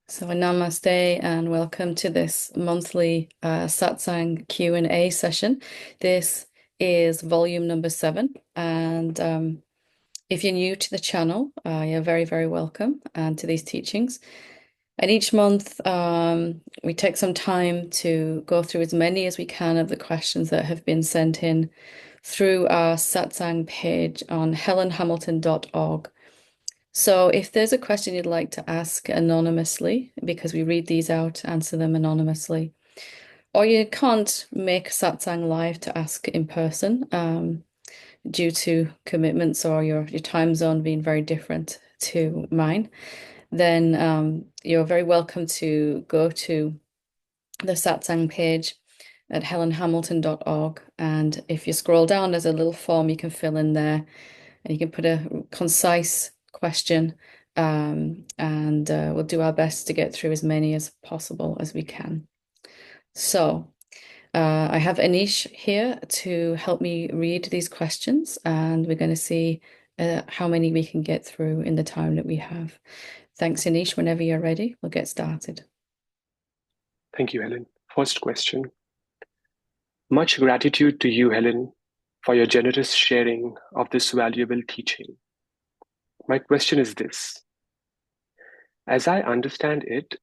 So namaste and welcome to this monthly Satsang Q&A session. This is volume number 7 and if you're new to the channel, you're very, very welcome and to these teachings. And each month we take some time to go through as many as we can of the questions that have been sent in through our Satsang page on helenhamilton.org. So if there's a question you'd like to ask anonymously, because we read these out, answer them anonymously, or you can't make Satsang live to ask in person due to commitments or your time zone being very different to mine, then you're very welcome to go to the Satsang page at helenhamilton.org. And if you scroll down, there's a little form you can fill in there and you can put a concise question, and we'll do our best to get through as many as possible as we can. So I have Anish here to help me read these questions, and we're going to see how many we can get through in the time that we have. Thanks, Anish. Whenever you're ready, we'll get started. Thank you, Helen. First question. Much gratitude to you, Helen, for your generous sharing of this valuable teaching. My question is this. As I understand it,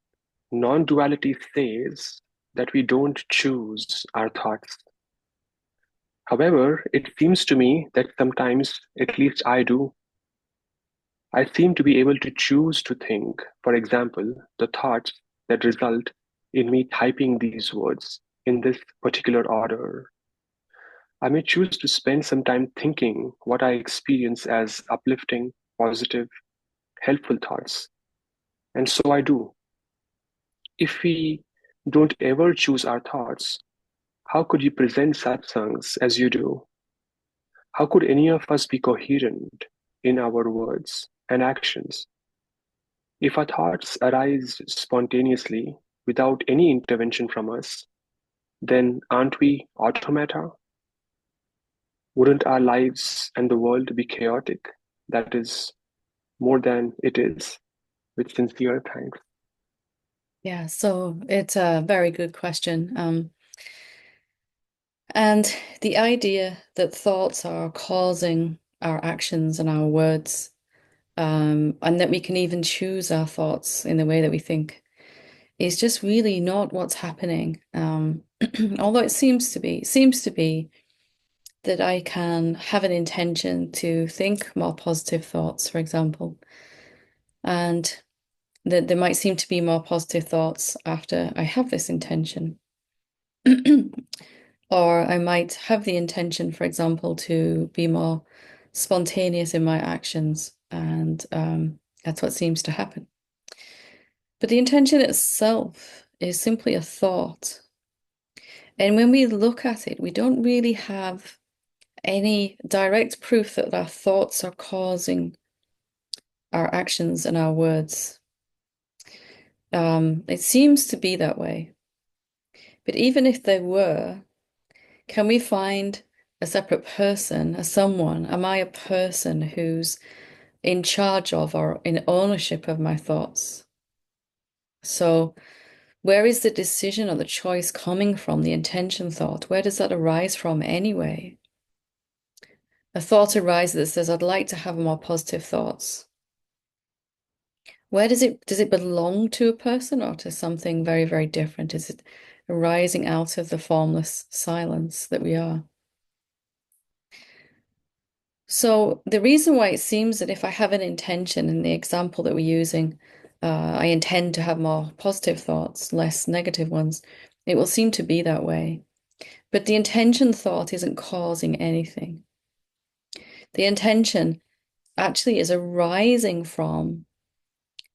non-duality says that we don't choose our thoughts. However, it seems to me that sometimes, at least I do, I seem to be able to choose to think, for example, the thoughts that result in me typing these words in this particular order. I may choose to spend some time thinking what I experience as uplifting, positive, helpful thoughts. And so I do. If we don't ever choose our thoughts, how could you present satsangs as you do? How could any of us be coherent in our words and actions? If our thoughts arise spontaneously without any intervention from us, then aren't we automata? Wouldn't our lives and the world be chaotic? That is more than it is, with sincere thanks. Yeah, so it's a very good question. And the idea that thoughts are causing our actions and our words, and that we can even choose our thoughts in the way that we think, is just really not what's happening. Although it seems to be that I can have an intention to think more positive thoughts, for example, and that there might seem to be more positive thoughts after I have this intention. Or I might have the intention, for example, to be more spontaneous in my actions, and that's what seems to happen. But the intention itself is simply a thought. And when we look at it, we don't really have any direct proof that our thoughts are causing our actions and our words. It seems to be that way. But even if they were, can we find a separate person, a someone? Am I a person who's in charge of or in ownership of my thoughts? So, where is the decision or the choice coming from, the intention thought? Where does that arise from anyway? A thought arises that says, I'd like to have more positive thoughts. Where does it belong to a person or to something very, very different? Is it arising out of the formless silence that we are? So the reason why it seems that if I have an intention in the example that we're using, I intend to have more positive thoughts, less negative ones, it will seem to be that way. But the intention thought isn't causing anything. The intention actually is arising from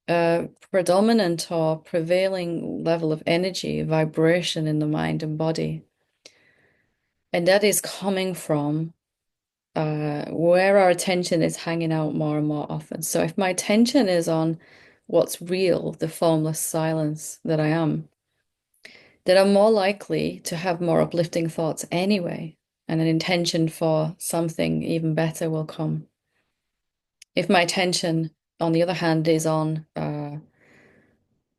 a predominant or prevailing level of energy, vibration in the mind and body. And that is coming from where our attention is hanging out more and more often. So if my attention is on what's real, the formless silence that I am, then I'm more likely to have more uplifting thoughts anyway, and an intention for something even better will come. If my attention, on the other hand, is on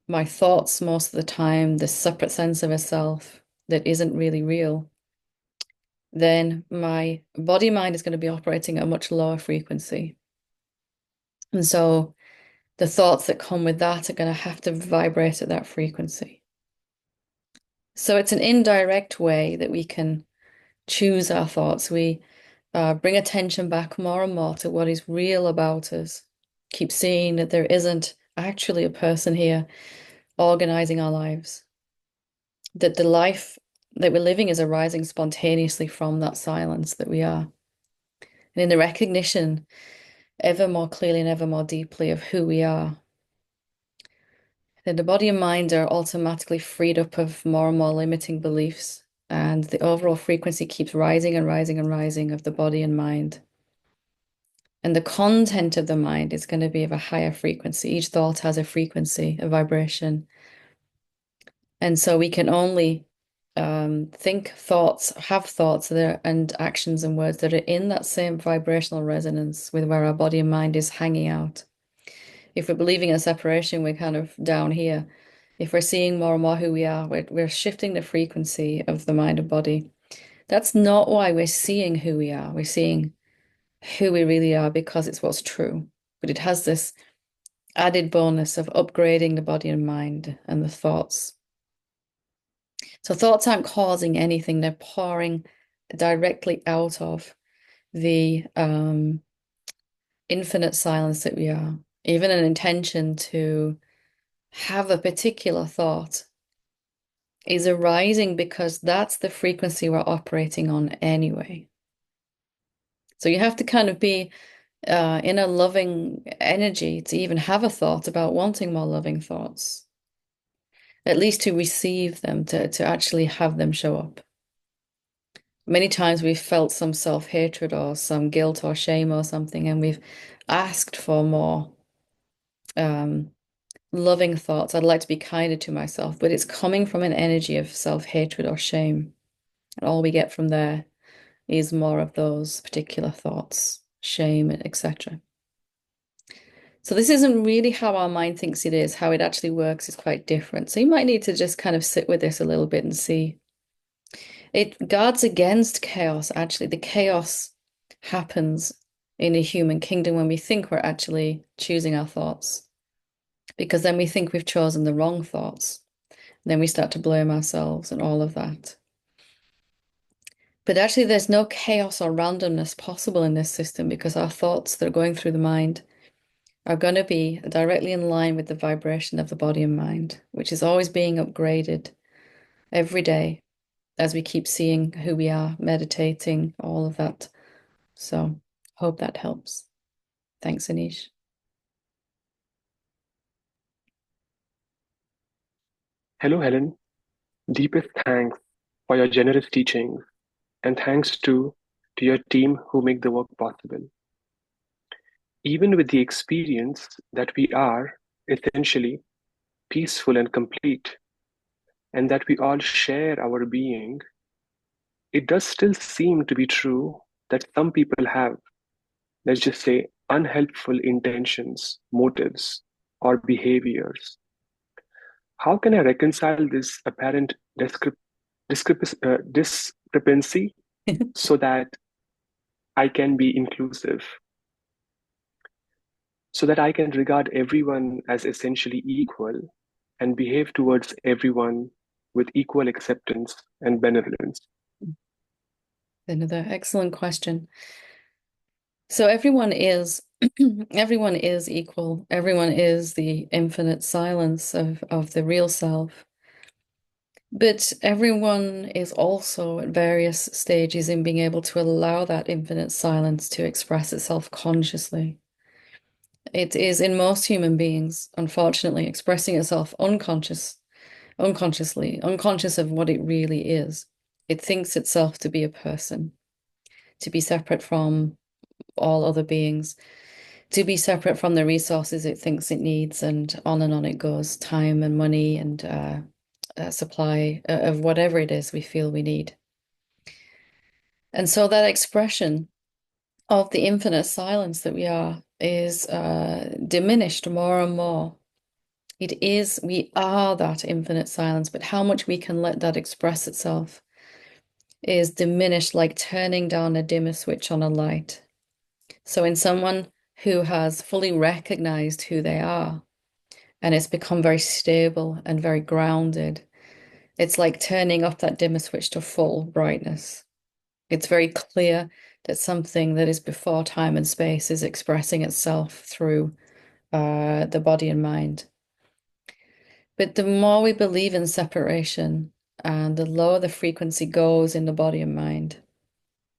my thoughts most of the time, this separate sense of a self that isn't really real, then my body mind is going to be operating at a much lower frequency. And so the thoughts that come with that are going to have to vibrate at that frequency. So it's an indirect way that we can choose our thoughts. We bring attention back more and more to what is real about us. Keep seeing that there isn't actually a person here organizing our lives, that the life that we're living is arising spontaneously from that silence that we are. And in the recognition ever more clearly and ever more deeply of who we are, then the body and mind are automatically freed up of more and more limiting beliefs. And the overall frequency keeps rising and rising and rising of the body and mind. And the content of the mind is going to be of a higher frequency. Each thought has a frequency, a vibration. And so we can only think thoughts, have thoughts that are, and actions and words that are in that same vibrational resonance with where our body and mind is hanging out. If we're believing in a separation, we're kind of down here. If we're seeing more and more who we are, we're shifting the frequency of the mind and body. That's not why we're seeing who we are. We're seeing who we really are because it's what's true. But it has this added bonus of upgrading the body and mind and the thoughts. So thoughts aren't causing anything, they're pouring directly out of the infinite silence that we are. Even an intention to have a particular thought is arising because that's the frequency we're operating on anyway. So you have to kind of be in a loving energy to even have a thought about wanting more loving thoughts, at least to receive them, to actually have them show up. Many times we've felt some self-hatred or some guilt or shame or something, and we've asked for more loving thoughts. I'd like to be kinder to myself, but it's coming from an energy of self-hatred or shame. And all we get from there is more of those particular thoughts, shame, etc. So this isn't really how our mind thinks it is. How it actually works is quite different. So you might need to just kind of sit with this a little bit and see. It guards against chaos, actually. The chaos happens in a human kingdom when we think we're actually choosing our thoughts, because then we think we've chosen the wrong thoughts. Then we start to blame ourselves and all of that. But actually, there's no chaos or randomness possible in this system because our thoughts that are going through the mind are going to be directly in line with the vibration of the body and mind, which is always being upgraded every day as we keep seeing who we are, meditating, all of that. So, hope that helps. Thanks, Anish. Hello, Helen. Deepest thanks for your generous teaching, and thanks to your team who make the work possible. Even with the experience that we are essentially peaceful and complete, and that we all share our being, it does still seem to be true that some people have, let's just say, unhelpful intentions, motives, or behaviors. How can I reconcile this apparent discrepancy so that I can be inclusive, so that I can regard everyone as essentially equal and behave towards everyone with equal acceptance and benevolence? Another excellent question. So everyone is everyone is equal. Everyone is the infinite silence of the real self. But everyone is also at various stages in being able to allow that infinite silence to express itself consciously. It is in most human beings, unfortunately, expressing itself unconsciously, unconscious of what it really is. It thinks itself to be a person, to be separate from all other beings, to be separate from the resources it thinks it needs, and on it goes, time and money and supply of whatever it is we feel we need. And so that expression of the infinite silence that we are is diminished more and more We are that infinite silence, but how much we can let that express itself is diminished, like turning down a dimmer switch on a light. So in someone who has fully recognized who they are and it's become very stable and very grounded, it's like turning up that dimmer switch to full brightness. It's very clear that something that is before time and space is expressing itself through the body and mind. But the more we believe in separation, and the lower the frequency goes in the body and mind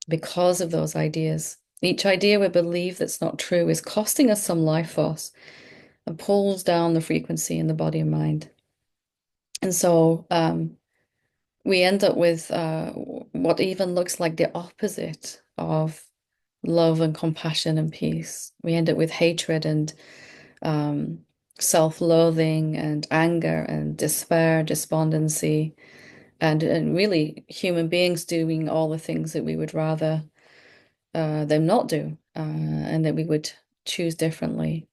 because of those ideas. Each idea we believe that's not true is costing us some life force and pulls down the frequency in the body and mind. And so we end up with what even looks like the opposite of love and compassion and peace. We end up with hatred and um, self-loathing and anger and despair, despondency, and really human beings doing all the things that we would rather them not do, and that we would choose differently.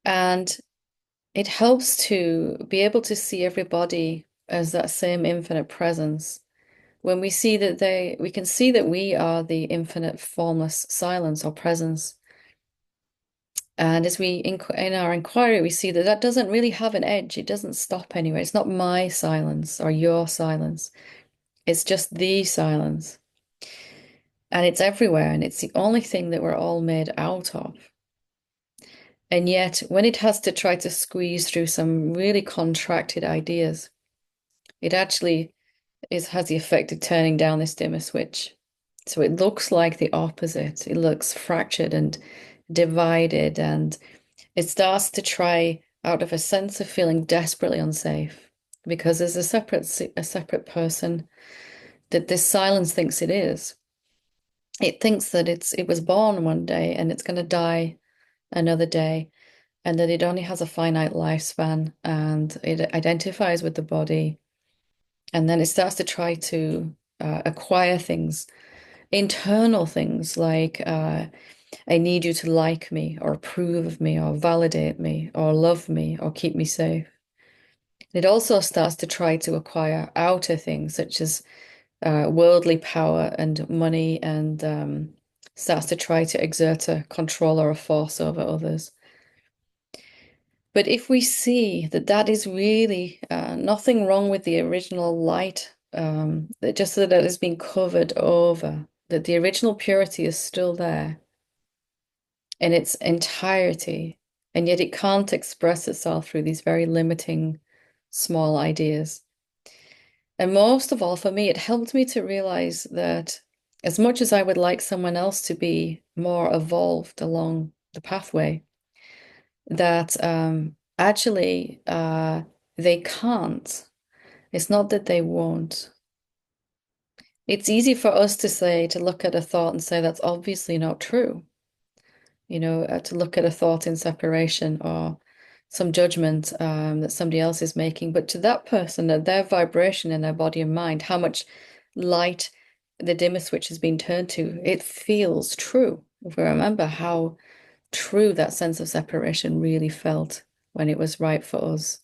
And it helps to be able to see everybody as that same infinite presence. When we see that we can see that we are the infinite formless silence or presence. And as in our inquiry, we see that that doesn't really have an edge. It doesn't stop anywhere. It's not my silence or your silence. It's just the silence. And it's everywhere. And it's the only thing that we're all made out of. And yet, when it has to try to squeeze through some really contracted ideas, it actually has the effect of turning down this dimmer switch. So it looks like the opposite. It looks fractured and divided, and it starts to try out of a sense of feeling desperately unsafe because there's a separate person that this silence thinks it is. It thinks that it was born one day and it's going to die another day, and that it only has a finite lifespan, and it identifies with the body, and then it starts to try to acquire things, internal things like I need you to like me or approve of me or validate me or love me or keep me safe. It also starts to try to acquire outer things such as worldly power and money, and starts to try to exert a control or a force over others. But if we see that that is really nothing wrong with the original light, that just that it has been covered over, that the original purity is still there in its entirety, and yet it can't express itself through these very limiting small ideas. And most of all, for me, it helped me to realize that as much as I would like someone else to be more evolved along the pathway, that actually they can't. It's not that they won't. It's easy for us to say, to look at a thought and say that's obviously not true. To look at a thought in separation or some judgment that somebody else is making. But to that person, that their vibration in their body and mind, how much light the dimmer switch has been turned to, it feels true. If we remember how true that sense of separation really felt when it was right for us,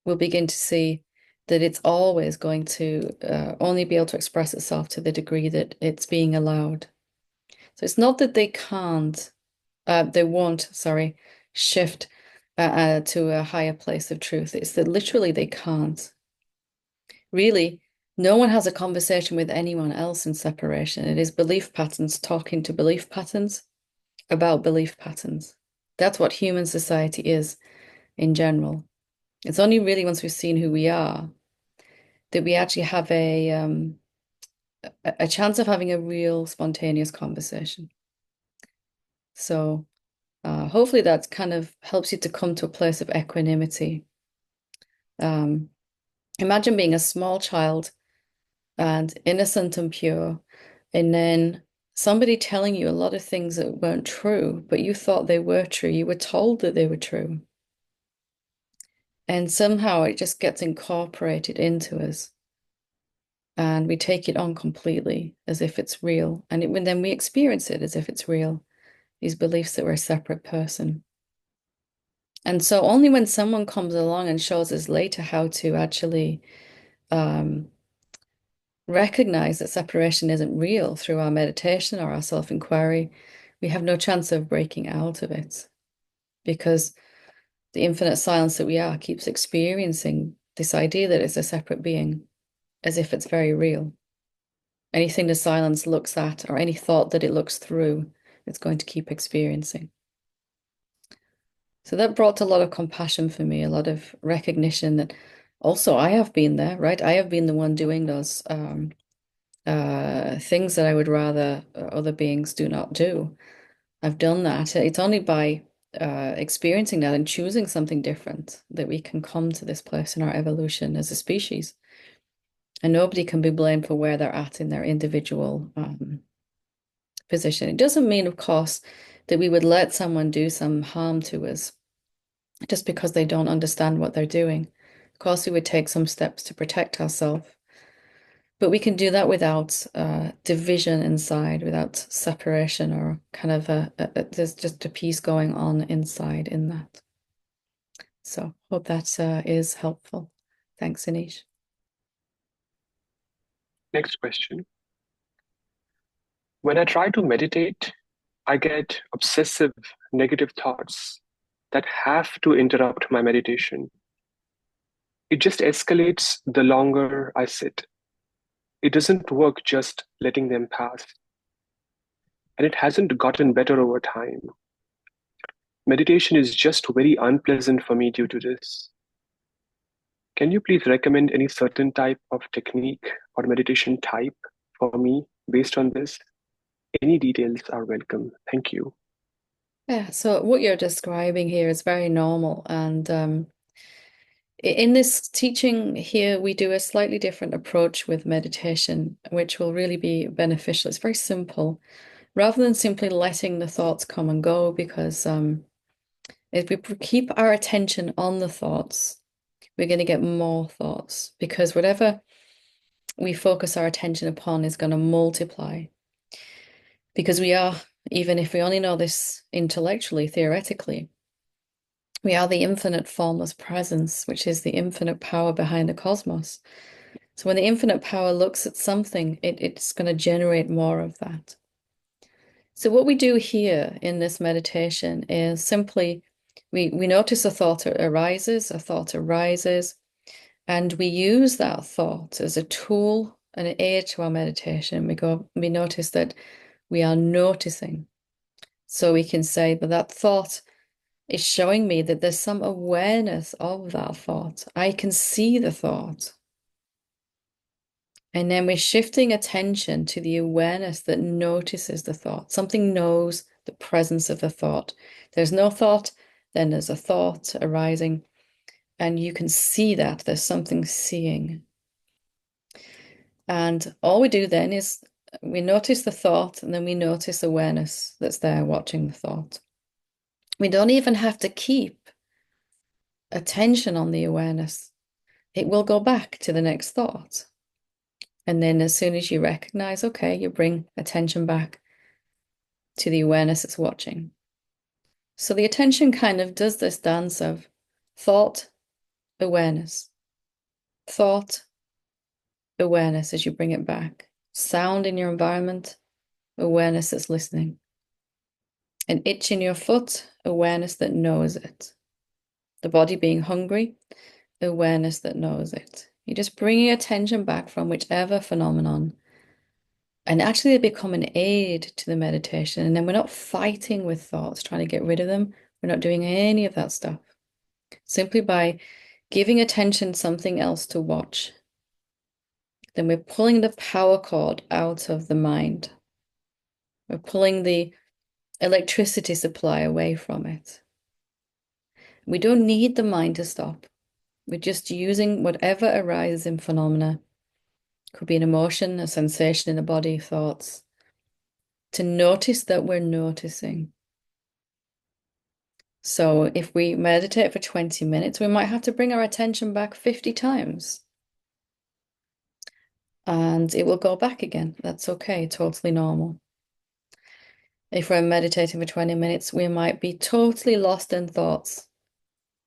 we'll begin to see that it's always going to only be able to express itself to the degree that it's being allowed. So it's not that they won't, sorry, shift to a higher place of truth. It's that literally they can't. Really, no one has a conversation with anyone else in separation. It is belief patterns talking to belief patterns about belief patterns. That's what human society is in general. It's only really once we've seen who we are that we actually have a chance of having a real spontaneous conversation. So hopefully that kind of helps you to come to a place of equanimity. Um, Imagine being a small child and innocent and pure, and then somebody telling you a lot of things that weren't true, but you thought they were true. You were told that they were true. And somehow it just gets incorporated into us. And we take it on completely as if it's real. And then we experience it as if it's real, these beliefs that we're a separate person. And so only when someone comes along and shows us later how to actually um, recognize that separation isn't real through our meditation or our self-inquiry, we have no chance of breaking out of it because the infinite silence that we are keeps experiencing this idea that it's a separate being as if it's very real. Anything the silence looks at or any thought that it looks through, it's going to keep experiencing. So that brought a lot of compassion for me, a lot of recognition that also I have been there, right? I have been the one doing those things that I would rather other beings do not do. I've done that. It's only by experiencing that and choosing something different that we can come to this place in our evolution as a species. And nobody can be blamed for where they're at in their individual position. It doesn't mean, of course, that we would let someone do some harm to us just because they don't understand what they're doing. Of course, we would take some steps to protect ourselves, but we can do that without division inside, without separation or kind of there's just a peace going on inside in that. So hope that is helpful. Thanks, Anish. Next question. When I try to meditate, I get obsessive negative thoughts that have to interrupt my meditation. It just escalates the longer I sit. It doesn't work just letting them pass. And it hasn't gotten better over time. Meditation is just very unpleasant for me due to this. Can you please recommend any certain type of technique or meditation type for me based on this? Any details are welcome. Thank you. Yeah, so what you're describing here is very normal. And in this teaching here, we do a slightly different approach with meditation, which will really be beneficial. It's very simple. Rather than simply letting the thoughts come and go, because if we keep our attention on the thoughts, we're going to get more thoughts because whatever we focus our attention upon is going to multiply. Because we are, even if we only know this intellectually, theoretically, we are the infinite formless presence, which is the infinite power behind the cosmos. So when the infinite power looks at something, it's going to generate more of that. So what we do here in this meditation is simply we notice a thought arises, and we use that thought as a tool and an aid to our meditation. We notice that we are noticing. So we can say, but that thought is showing me that there's some awareness of that thought. I can see the thought. And then we're shifting attention to the awareness that notices the thought. Something knows the presence of the thought. There's no thought, then there's a thought arising, and you can see that there's something seeing. And all we do then is we notice the thought, and then we notice awareness that's there watching the thought. We don't even have to keep attention on the awareness. It will go back to the next thought. And then as soon as you recognize, okay, you bring attention back to the awareness it's watching. So the attention kind of does this dance of thought, awareness, thought, awareness as you bring it back. Sound in your environment, awareness that's listening. An itch in your foot, awareness that knows it. The body being hungry, awareness that knows it. You're just bringing attention back from whichever phenomenon. And actually, they become an aid to the meditation. And then we're not fighting with thoughts, trying to get rid of them. We're not doing any of that stuff. Simply by giving attention something else to watch, then we're pulling the power cord out of the mind. We're pulling the electricity supply away from it. We don't need the mind to stop. We're just using whatever arises in phenomena. Could be an emotion, a sensation in the body, thoughts, to notice that we're noticing. So if we meditate for 20 minutes, we might have to bring our attention back 50 times. And it will go back again. That's okay, totally normal. If we're meditating for 20 minutes, we might be totally lost in thoughts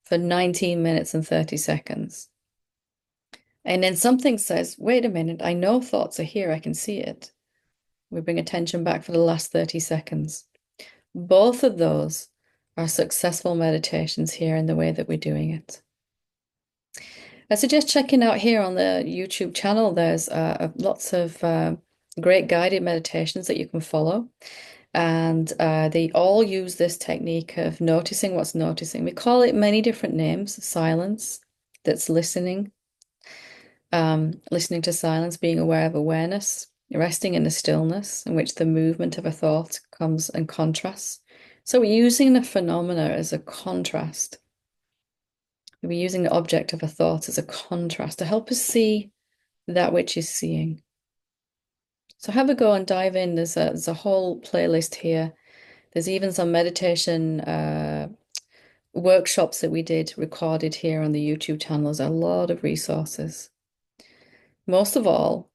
for 19 minutes and 30 seconds. And then something says, wait a minute, I know thoughts are here, I can see it. We bring attention back for the last 30 seconds. Both of those are successful meditations here in the way that we're doing it. I suggest checking out here on the YouTube channel. There's lots of great guided meditations that you can follow. And they all use this technique of noticing what's noticing. We call it many different names: silence, that's listening, listening to silence, being aware of awareness, resting in the stillness in which the movement of a thought comes and contrasts. So we're using the phenomena as a contrast. We're using the object of a thought as a contrast to help us see that which is seeing. So have a go and dive in. There's a whole playlist here. There's even some meditation workshops that we did recorded here on the YouTube channel. There's a lot of resources. Most of all,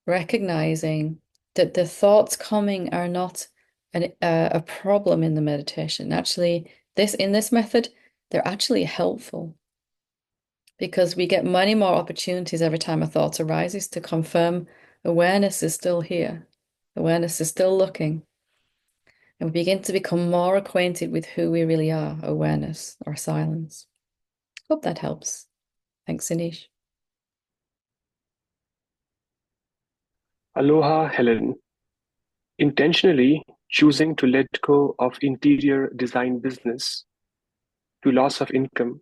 recognizing that the thoughts coming are not a problem in the meditation. Actually, in this method, they're actually helpful because we get many more opportunities every time a thought arises to confirm awareness is still here. Awareness is still looking. And we begin to become more acquainted with who we really are, awareness or silence. Hope that helps. Thanks, Anish. Aloha, Helen. Intentionally choosing to let go of interior design business to loss of income,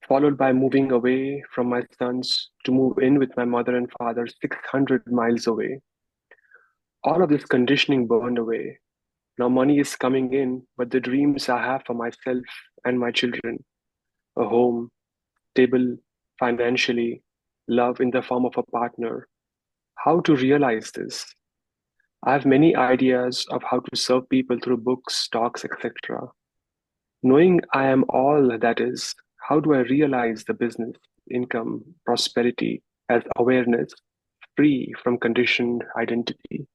followed by moving away from my sons to move in with my mother and father 600 miles away. All of this conditioning burned away. Now money is coming in, but the dreams I have for myself and my children, a home, stable financially, love in the form of a partner. How to realize this? I have many ideas of how to serve people through books, talks, etc. Knowing I am all that is, how do I realize the business, income, prosperity as awareness, free from conditioned identity?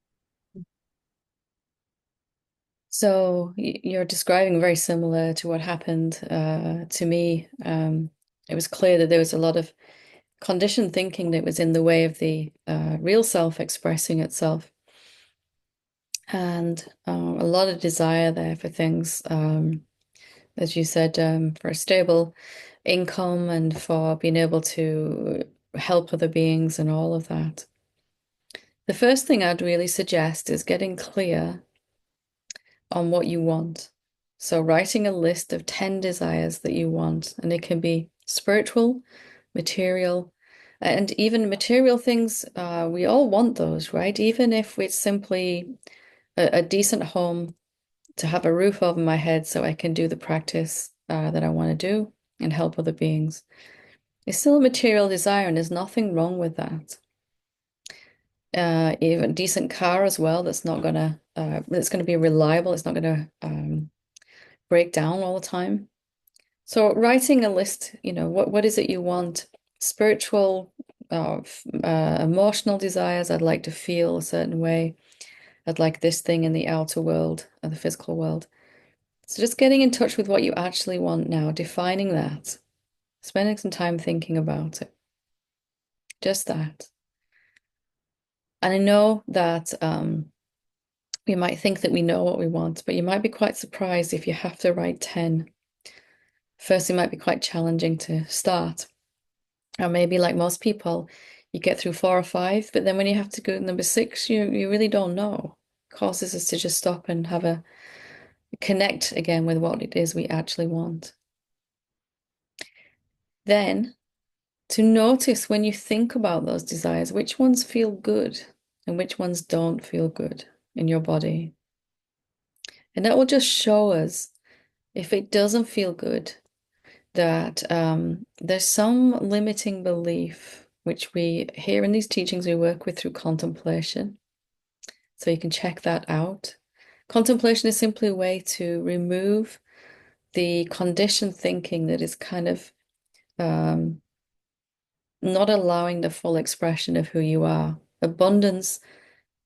So you're describing very similar to what happened to me. It was clear that there was a lot of conditioned thinking that was in the way of the real self expressing itself, and a lot of desire there for things, as you said, for a stable income and for being able to help other beings and all of that. The first thing I'd really suggest is getting clear on what you want. So writing a list of 10 desires that you want, and it can be spiritual, material, and even material things. We all want those, right? Even if it's simply a decent home, to have a roof over my head so I can do the practice that I want to do and help other beings. It's still a material desire, and there's nothing wrong with that. Even a decent car as well, that's gonna be reliable. It's not gonna break down all the time. So writing a list, what is it you want? Spiritual, emotional desires. I'd like to feel a certain way. I'd like this thing in the outer world and the physical world. So just getting in touch with what you actually want now, defining that, spending some time thinking about it. Just that. And I know that we might think that we know what we want, but you might be quite surprised if you have to write 10. First, it might be quite challenging to start. Or maybe like most people, you get through 4 or 5, but then when you have to go to number 6, you really don't know. It causes us to just stop and have a connect again with what it is we actually want. Then to notice when you think about those desires, which ones feel good and which ones don't feel good in your body. And that will just show us if it doesn't feel good, that there's some limiting belief, which we here in these teachings we work with through contemplation. So you can check that out. Contemplation is simply a way to remove the conditioned thinking that is kind of not allowing the full expression of who you are. Abundance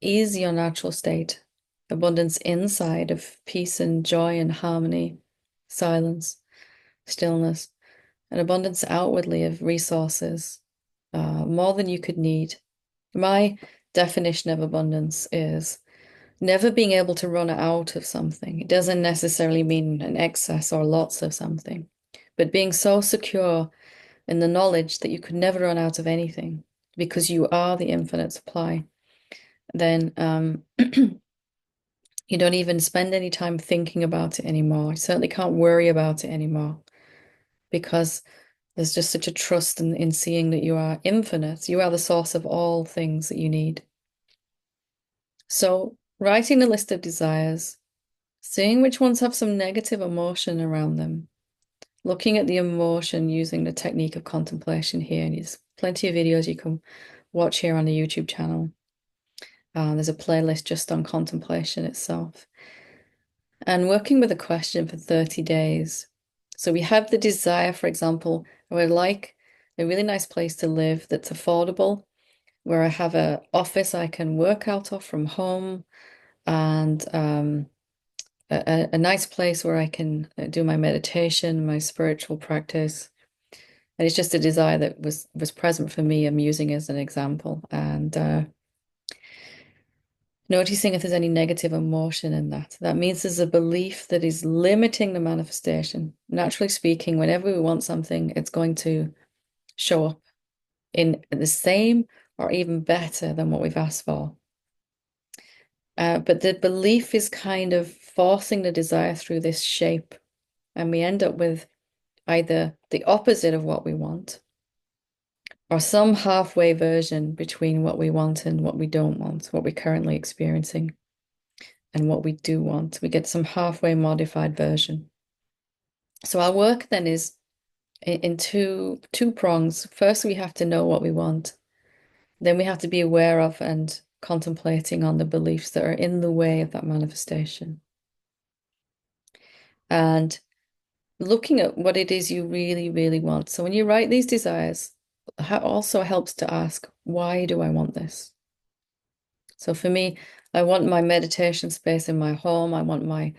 is your natural state. Abundance inside of peace and joy and harmony, silence, stillness. an abundance outwardly of resources, more than you could need. My definition of abundance is never being able to run out of something. It doesn't necessarily mean an excess or lots of something, but being so secure in the knowledge that you could never run out of anything because you are the infinite supply, then you don't even spend any time thinking about it anymore. You certainly can't worry about it anymore because there's just such a trust in seeing that you are infinite. You are the source of all things that you need. So, writing a list of desires, seeing which ones have some negative emotion around them, looking at the emotion using the technique of contemplation here. And there's plenty of videos you can watch here on the YouTube channel. There's a playlist just on contemplation itself. And working with a question for 30 days. So we have the desire, for example, I would like a really nice place to live that's affordable, where I have an office I can work out of from home, and a nice place where I can do my meditation, my spiritual practice. And it's just a desire that was present for me. I'm using as an example. And noticing if there's any negative emotion in that. That means there's a belief that is limiting the manifestation. Naturally speaking, whenever we want something, it's going to show up in the same or even better than what we've asked for. But the belief is kind of forcing the desire through this shape, and we end up with either the opposite of what we want or some halfway version between what we want and what we don't want, what we're currently experiencing and what we do want. We get some halfway modified version. So our work then is in two prongs. First, we have to know what we want. Then we have to be aware of and contemplating on the beliefs that are in the way of that manifestation. And looking at what it is you really, really want. So when you write these desires, it also helps to ask, why do I want this? So for me, I want my meditation space in my home. I want my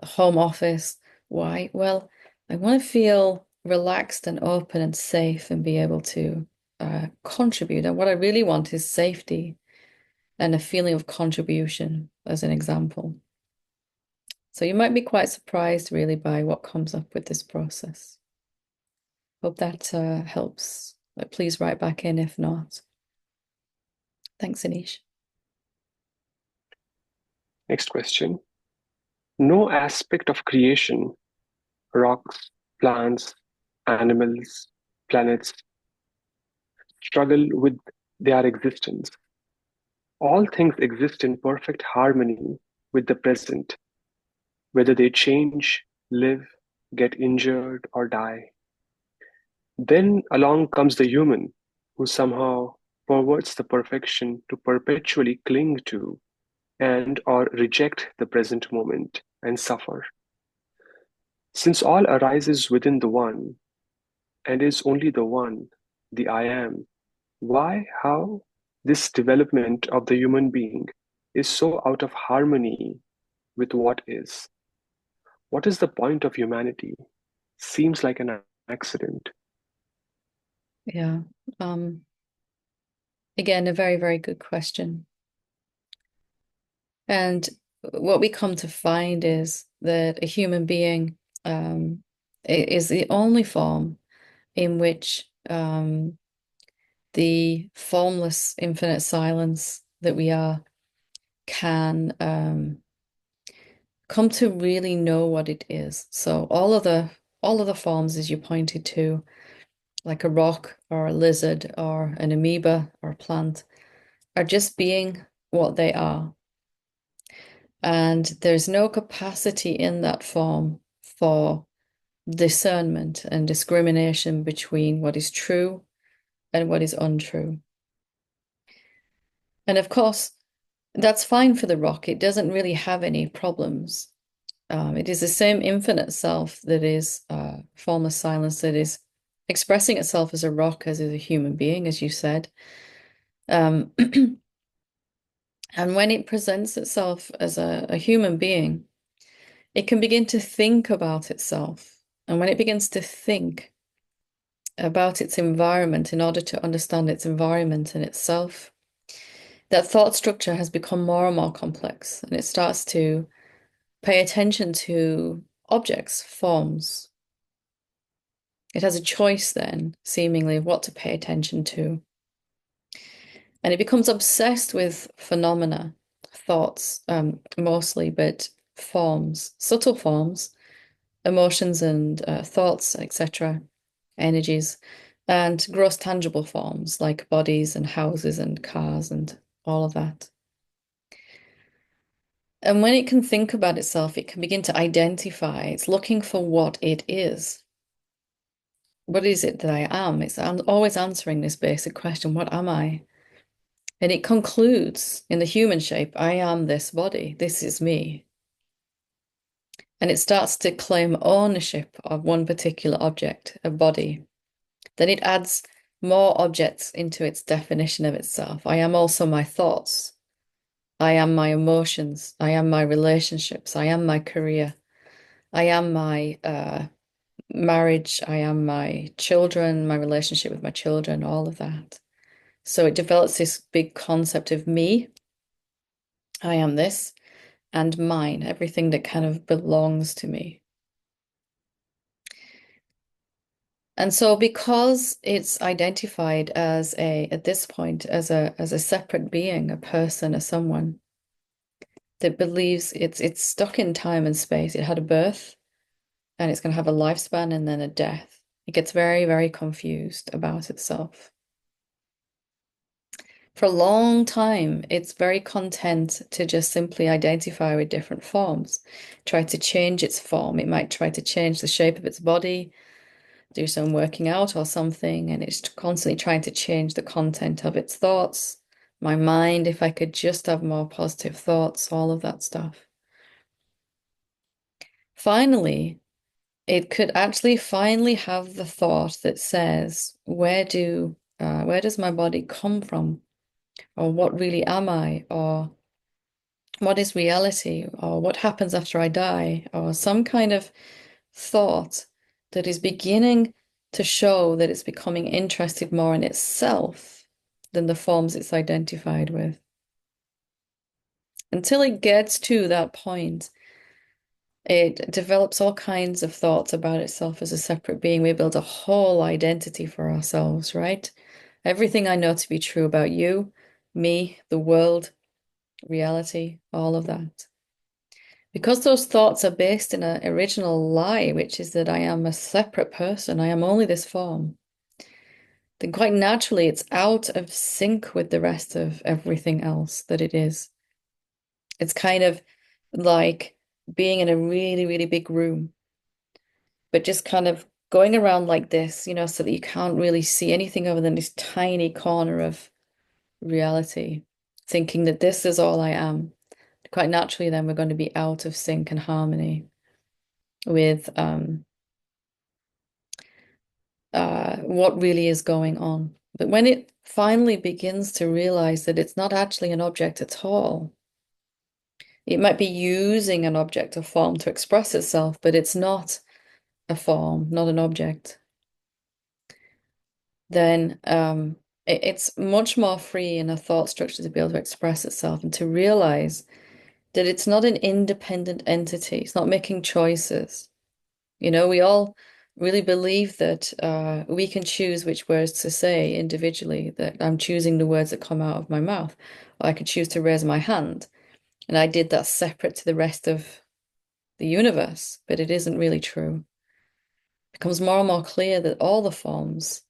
home office. Why? Well, I want to feel relaxed and open and safe and be able to contribute. And what I really want is safety and a feeling of contribution, as an example. So you might be quite surprised, really, by what comes up with this process. Hope that helps. But please write back in if not. Thanks, Anish. Next question. No aspect of creation, rocks, plants, animals, planets, struggle with their existence. All things exist in perfect harmony with the present, whether they change, live, get injured, or die. Then along comes the human, who somehow perverts the perfection to perpetually cling to and or reject the present moment and suffer. Since all arises within the one, and is only the one, the I am, why, how this development of the human being is so out of harmony with what is? What is the point of humanity? Seems like an accident. Yeah. Again, a very, very good question. And what we come to find is that a human being is the only form in which the formless infinite silence that we are can come to really know what it is. So all of the forms, as you pointed to, like a rock or a lizard or an amoeba or a plant, are just being what they are. And there's no capacity in that form for discernment and discrimination between what is true and what is untrue. And of course, that's fine for the rock. It doesn't really have any problems. It is the same infinite self that is formless silence, that is expressing itself as a rock, as is a human being, as you said. Um, and when it presents itself as a human being, it can begin to think about itself. And when it begins to think, about its environment in order to understand its environment and itself, that thought structure has become more and more complex, and it starts to pay attention to objects, forms. It has a choice then, seemingly, of what to pay attention to. And it becomes obsessed with phenomena, thoughts, mostly, but forms, subtle forms, emotions and thoughts, etc., energies, and gross tangible forms like bodies and houses and cars and all of that. And when it can think about itself, it can begin to identify. It's looking for what it is. What is it that I am? It's always answering this basic question, what am I? And it concludes in the human shape, I am this body, this is me. And it starts to claim ownership of one particular object, a body. Then it adds more objects into its definition of itself. I am also my thoughts. I am my emotions. I am my relationships. I am my career. I am my marriage. I am my children, my relationship with my children, all of that. So it develops this big concept of me. I am this, and mine, everything that kind of belongs to me. And so because it's identified as at this point, as a separate being, a person, a someone that believes it's stuck in time and space. It had a birth and it's going to have a lifespan and then a death. It gets very, very confused about itself. For a long time, it's very content to just simply identify with different forms, try to change its form. It might try to change the shape of its body, do some working out or something, and it's constantly trying to change the content of its thoughts. My mind, if I could just have more positive thoughts, all of that stuff. Finally, it could actually finally have the thought that says, where does my body come from? Or what really am I? Or what is reality? Or what happens after I die? Or some kind of thought that is beginning to show that it's becoming interested more in itself than the forms it's identified with. Until it gets to that point, it develops all kinds of thoughts about itself as a separate being. We build a whole identity for ourselves, right? Everything I know to be true about you, me, the world, reality, all of that. Because those thoughts are based in an original lie, which is that I am a separate person, I am only this form, then quite naturally it's out of sync with the rest of everything else that it is. It's kind of like being in a really, really big room, but just kind of going around like this, so that you can't really see anything other than this tiny corner of reality, thinking that this is all I am. Quite naturally, then we're going to be out of sync and harmony with what really is going on. But when it finally begins to realize that it's not actually an object at all, it might be using an object or form to express itself, but it's not a form, not an object, then it's much more free in a thought structure to be able to express itself and to realize that it's not an independent entity. It's not making choices. We all really believe that we can choose which words to say individually, that I'm choosing the words that come out of my mouth. Or I could choose to raise my hand. And I did that separate to the rest of the universe, but it isn't really true. It becomes more and more clear that all the forms,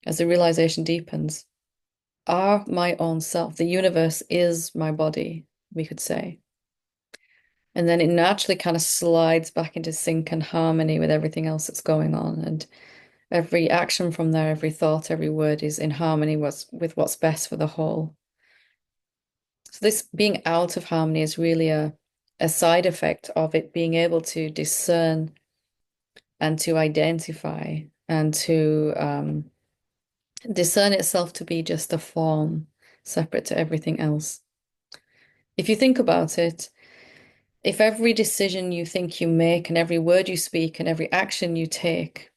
as the realization deepens, are my own self. The universe is my body, we could say. And then it naturally kind of slides back into sync and harmony with everything else that's going on. And every action from there, every thought, every word is in harmony with what's best for the whole. So this being out of harmony is really a side effect of it being able to discern and to identify and to discern itself to be just a form separate to everything else. If you think about it, if every decision you think you make and every word you speak and every action you take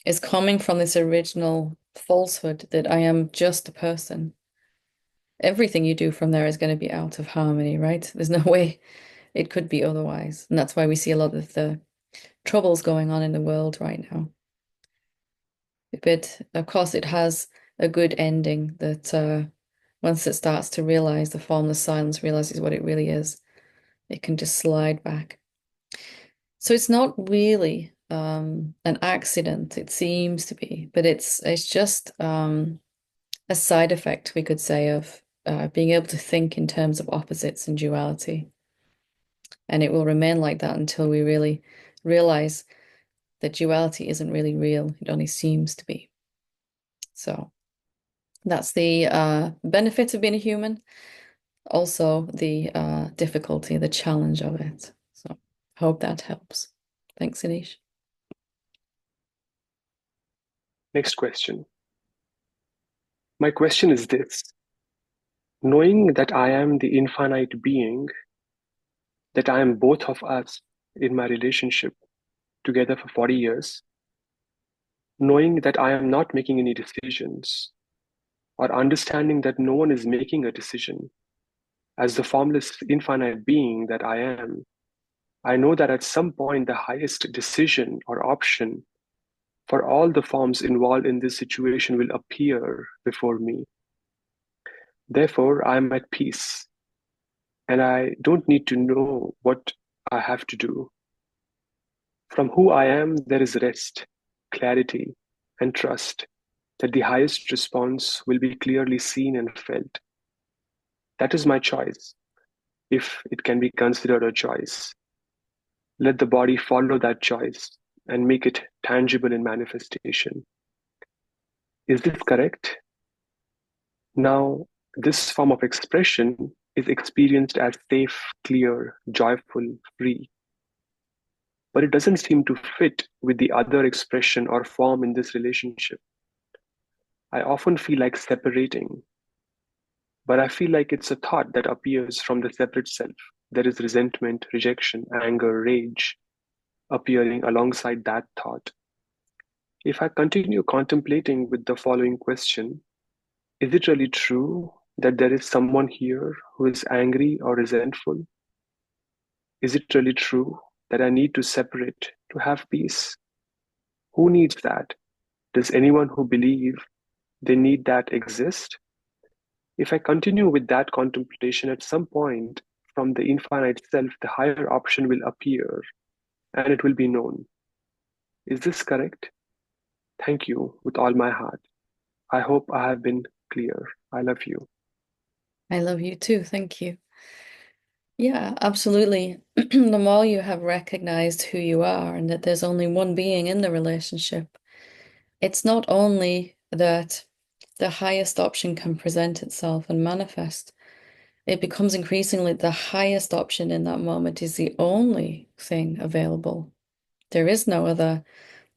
is coming from this original falsehood that I am just a person. Everything you do from there is going to be out of harmony, right? There's no way it could be otherwise. And that's why we see a lot of the troubles going on in the world right now. But of course, it has a good ending that once it starts to realize the formless silence, realizes what it really is, it can just slide back. So it's not really an accident, it seems to be, but it's just a side effect, we could say, of being able to think in terms of opposites and duality. And it will remain like that until we really realize that duality isn't really real, it only seems to be. So that's the benefit of being a human, also the difficulty, the challenge of it. So hope that helps. Thanks, Anish. Next question. My question is this: knowing that I am the infinite being, that I am both of us in my relationship together for 40 years, knowing that I am not making any decisions, or understanding that no one is making a decision, as the formless infinite being that I am, I know that at some point the highest decision or option for all the forms involved in this situation will appear before me. Therefore, I am at peace, and I don't need to know what I have to do. From who I am, there is rest, clarity, and trust that the highest response will be clearly seen and felt. That is my choice, if it can be considered a choice. Let the body follow that choice and make it tangible in manifestation. Is this correct? Now, this form of expression is experienced as safe, clear, joyful, free. But it doesn't seem to fit with the other expression or form in this relationship. I often feel like separating, but I feel like it's a thought that appears from the separate self. There is resentment, rejection, anger, rage appearing alongside that thought. If I continue contemplating with the following question, is it really true that there is someone here who is angry or resentful? Is it really true that I need to separate to have peace? Who needs that? Does anyone who believe they need that exist? If I continue with that contemplation, at some point from the infinite self, the higher option will appear and it will be known. Is this correct? Thank you with all my heart. I hope I have been clear. I love you. I love you too. Thank you. Yeah, absolutely. The more you have recognized who you are and that there's only one being in the relationship, it's not only that the highest option can present itself and manifest, it becomes increasingly the highest option in that moment is the only thing available. There is no other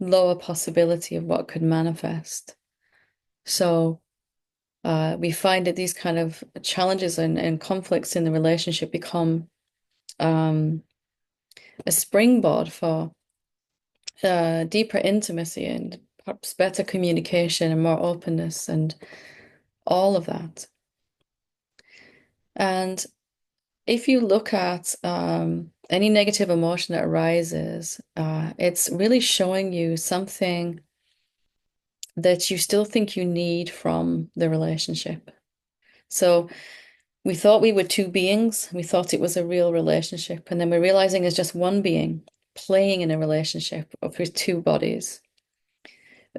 lower possibility of what could manifest. So we find that these kind of challenges and conflicts in the relationship become um, a springboard for deeper intimacy and perhaps better communication and more openness and all of that. And if you look at any negative emotion that arises, it's really showing you something that you still think you need from the relationship. So we thought we were two beings, we thought it was a real relationship, and then we're realizing it's just one being playing in a relationship with two bodies.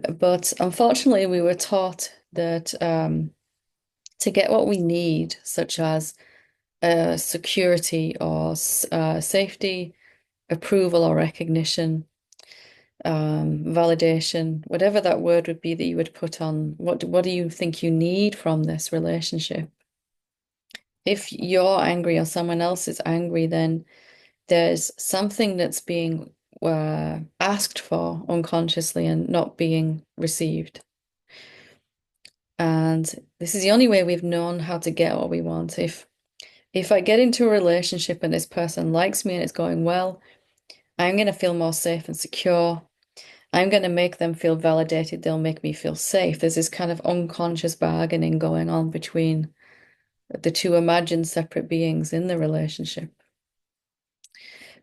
But unfortunately, we were taught that to get what we need, such as security or safety, approval or recognition, validation, whatever that word would be that you would put on, what do you think you need from this relationship? If you're angry or someone else is angry, then there's something that's being asked for unconsciously and not being received. And this is the only way we've known how to get what we want. If I get into a relationship and this person likes me and it's going well, I'm going to feel more safe and secure. I'm going to make them feel validated. They'll make me feel safe. There's this kind of unconscious bargaining going on between the two imagined separate beings in the relationship.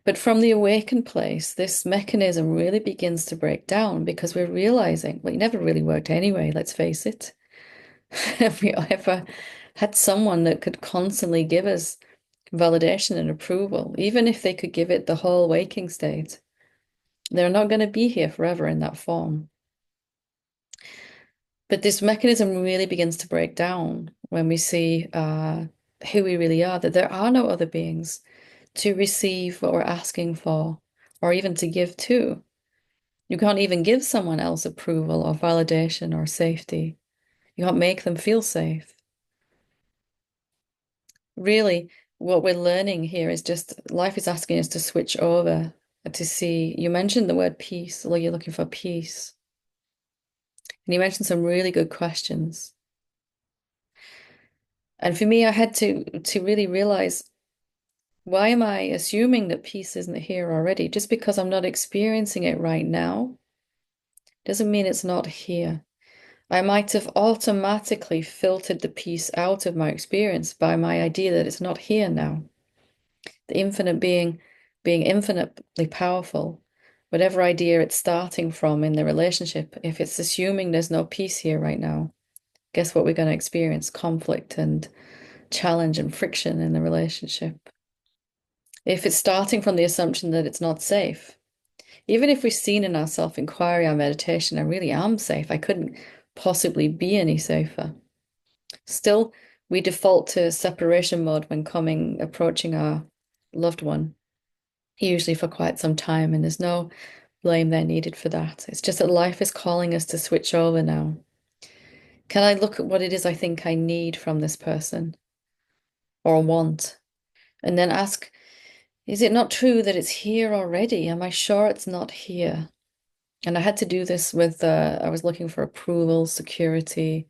But from the awakened place, this mechanism really begins to break down because we're realizing, well, it never really worked anyway, let's face it. Have we ever had someone that could constantly give us validation and approval, even if they could give it the whole waking state? They're not going to be here forever in that form. But this mechanism really begins to break down when we see who we really are, that there are no other beings to receive what we're asking for or even to give to. You can't even give someone else approval or validation or safety. You can't make them feel safe. Really, what we're learning here is just life is asking us to switch over to see. You mentioned the word peace, or you're looking for peace. And you mentioned some really good questions. And for me, I had to really realize, why am I assuming that peace isn't here already? Just because I'm not experiencing it right now doesn't mean it's not here. I might have automatically filtered the peace out of my experience by my idea that it's not here now. The infinite being infinitely powerful, whatever idea it's starting from in the relationship, if it's assuming there's no peace here right now, guess what we're going to experience? Conflict and challenge and friction in the relationship. If it's starting from the assumption that it's not safe, even if we've seen in our self-inquiry, our meditation, I really am safe, I couldn't possibly be any safer. Still, we default to separation mode when approaching our loved one, usually for quite some time, and there's no blame there needed for that. It's just that life is calling us to switch over now. Can I look at what it is I think I need from this person or want? And then ask, is it not true that it's here already? Am I sure it's not here? And I had to do this with, I was looking for approval, security,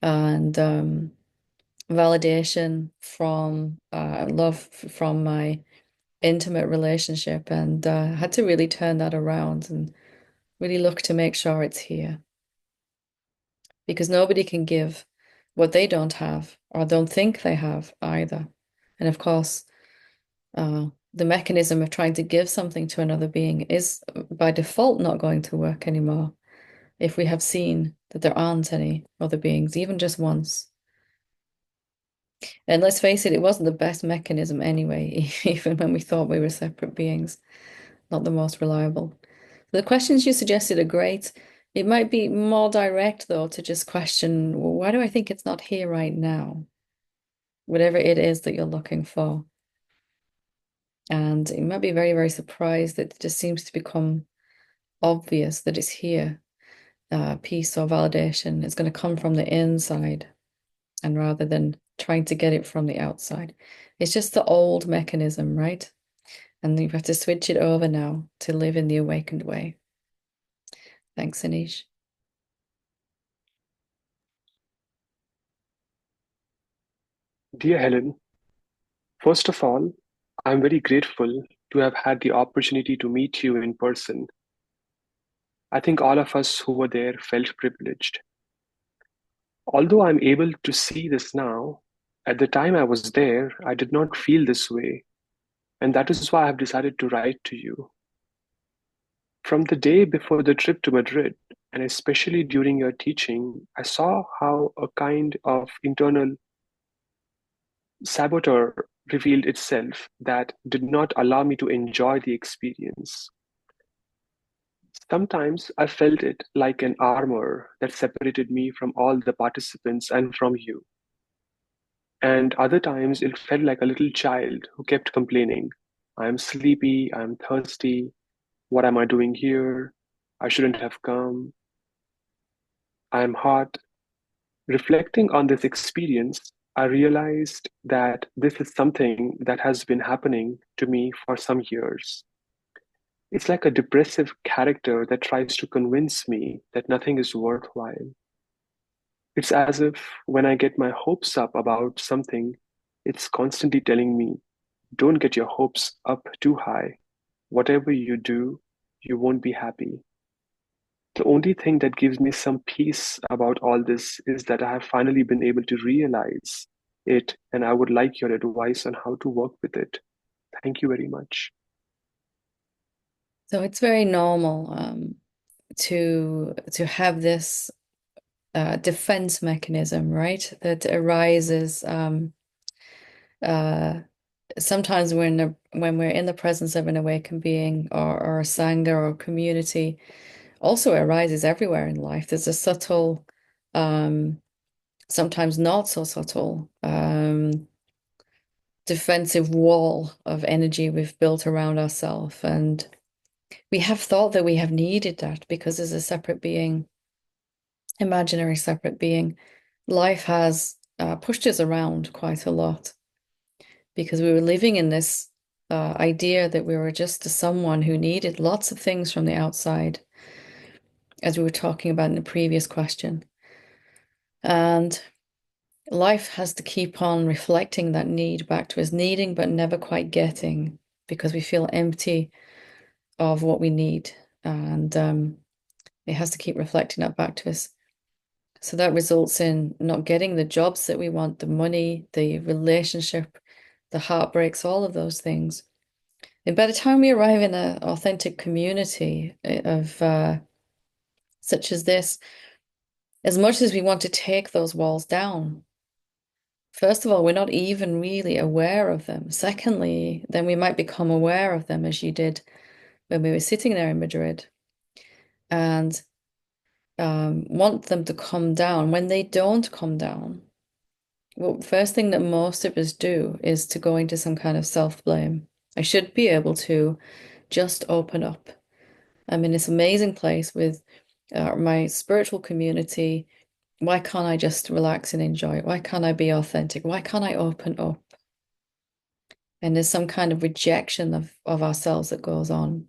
and validation from love from my intimate relationship. And I had to really turn that around and really look to make sure it's here. Because nobody can give what they don't have or don't think they have either. And of course, the mechanism of trying to give something to another being is by default not going to work anymore if we have seen that there aren't any other beings, even just once. And let's face it, it wasn't the best mechanism anyway, even when we thought we were separate beings, not the most reliable. The questions you suggested are great. It might be more direct, though, to just question, well, why do I think it's not here right now? Whatever it is that you're looking for. And you might be very, very surprised that it just seems to become obvious that it's here. Peace or validation is going to come from the inside, and rather than trying to get it from the outside. It's just the old mechanism, right? And you have to switch it over now to live in the awakened way. Thanks, Anish. Dear Helen, first of all, I'm very grateful to have had the opportunity to meet you in person. I think all of us who were there felt privileged. Although I'm able to see this now, at the time I was there, I did not feel this way, and that is why I've decided to write to you. From the day before the trip to Madrid, and especially during your teaching, I saw how a kind of internal saboteur revealed itself that did not allow me to enjoy the experience. Sometimes I felt it like an armor that separated me from all the participants and from you. And other times it felt like a little child who kept complaining, I'm sleepy, I'm thirsty, what am I doing here? I shouldn't have come, I'm hot. Reflecting on this experience, I realized that this is something that has been happening to me for some years. It's like a depressive character that tries to convince me that nothing is worthwhile. It's as if when I get my hopes up about something, it's constantly telling me, don't get your hopes up too high. Whatever you do, you won't be happy. The only thing that gives me some peace about all this is that I have finally been able to realize it, and I would like your advice on how to work with it. Thank you very much. So it's very normal to have this defense mechanism, right? That arises uh, sometimes when we're in the presence of an awakened being or a sangha or community. Also arises everywhere in life. There's a subtle, sometimes not so subtle, defensive wall of energy we've built around ourselves, and we have thought that we have needed that because as a separate being, imaginary separate being, life has pushed us around quite a lot because we were living in this idea that we were just someone who needed lots of things from the outside, as we were talking about in the previous question. And life has to keep on reflecting that need back to us, needing but never quite getting because we feel empty of what we need. And it has to keep reflecting that back to us. So that results in not getting the jobs that we want, the money, the relationship, the heartbreaks, all of those things. And by the time we arrive in an authentic community of such as this, as much as we want to take those walls down, first of all, we're not even really aware of them. Secondly, then we might become aware of them as you did when we were sitting there in Madrid and want them to come down. When they don't come down, well, the first thing that most of us do is to go into some kind of self-blame. I should be able to just open up. I'm in this amazing place with my spiritual community. Why can't I just relax and enjoy it? Why can't I be authentic? Why can't I open up? And there's some kind of rejection of ourselves that goes on.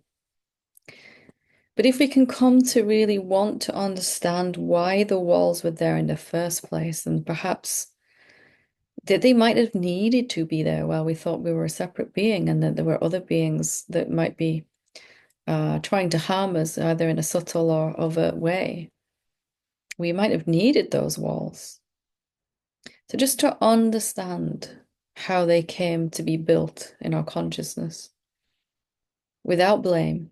But if we can come to really want to understand why the walls were there in the first place, and perhaps that they might have needed to be there while we thought we were a separate being, and that there were other beings that might be trying to harm us either in a subtle or overt way, we might have needed those walls. So just to understand how they came to be built in our consciousness without blame,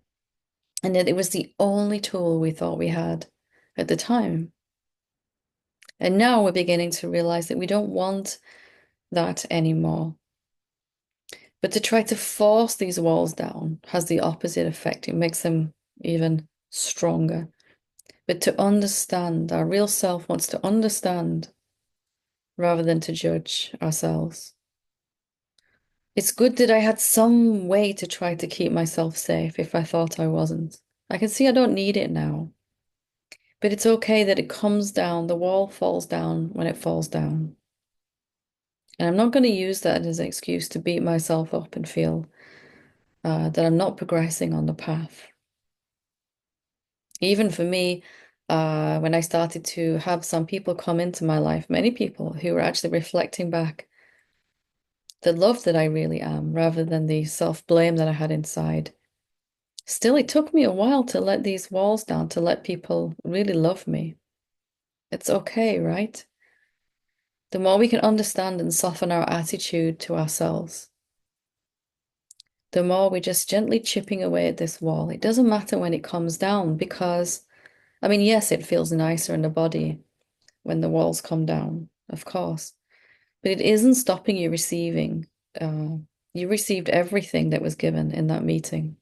and that it was the only tool we thought we had at the time. And now we're beginning to realize that we don't want that anymore. But to try to force these walls down has the opposite effect. It makes them even stronger. But to understand, our real self wants to understand rather than to judge ourselves. It's good that I had some way to try to keep myself safe if I thought I wasn't. I can see I don't need it now. But it's okay that it comes down, the wall falls down when it falls down. And I'm not going to use that as an excuse to beat myself up and feel that I'm not progressing on the path. Even for me, when I started to have some people come into my life, many people who were actually reflecting back the love that I really am rather than the self-blame that I had inside. Still, it took me a while to let these walls down, to let people really love me. It's okay, right? The more we can understand and soften our attitude to ourselves, the more we're just gently chipping away at this wall. It doesn't matter when it comes down because, I mean, yes, it feels nicer in the body when the walls come down, of course, but it isn't stopping you receiving. You received everything that was given in that meeting.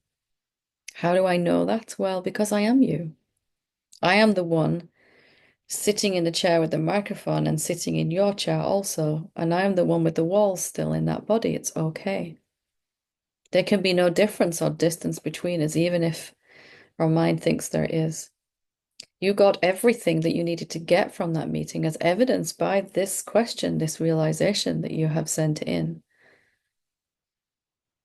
How do I know that? Well, because I am you. I am the one sitting in the chair with the microphone and sitting in your chair also, and I am the one with the walls still in that body. It's okay. There can be no difference or distance between us, even if our mind thinks there is. You got everything that you needed to get from that meeting as evidenced by this question, this realization that you have sent in.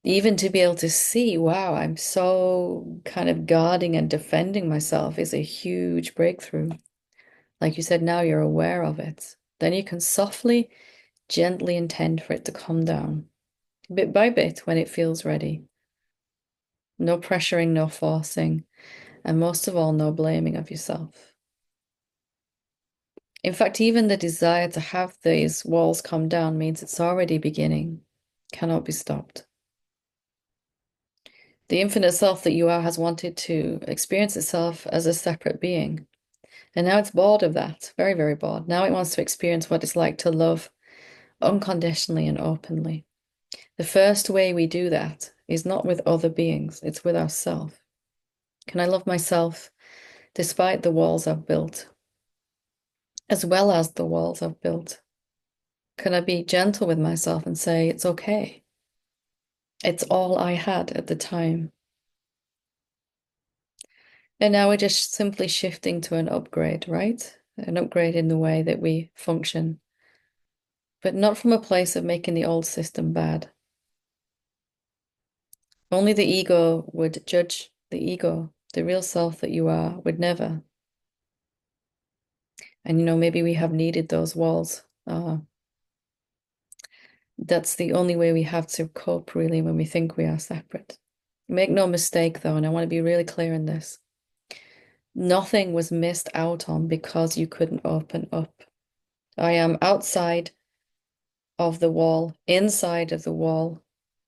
Even to be able to see, wow, I'm so kind of guarding and defending myself is a huge breakthrough. Like you said, now you're aware of it. Then you can softly, gently intend for it to come down, bit by bit when it feels ready. No pressuring, no forcing. And most of all, no blaming of yourself. In fact, even the desire to have these walls come down means it's already beginning, cannot be stopped. The infinite self that you are has wanted to experience itself as a separate being. And now it's bored of that, very, very bored. Now it wants to experience what it's like to love unconditionally and openly. The first way we do that is not with other beings, it's with ourselves. Can I love myself despite the walls I've built, as well as the walls I've built? Can I be gentle with myself and say, it's okay? It's all I had at the time. And now we're just simply shifting to an upgrade, right? An upgrade in the way that we function, but not from a place of making the old system bad. Only the ego would judge the ego. The real self that you are would never. And maybe we have needed those walls. That's the only way we have to cope, really, when we think we are separate. Make no mistake, though, and I want to be really clear in this. Nothing was missed out on because you couldn't open up. I am outside of the wall, inside of the wall,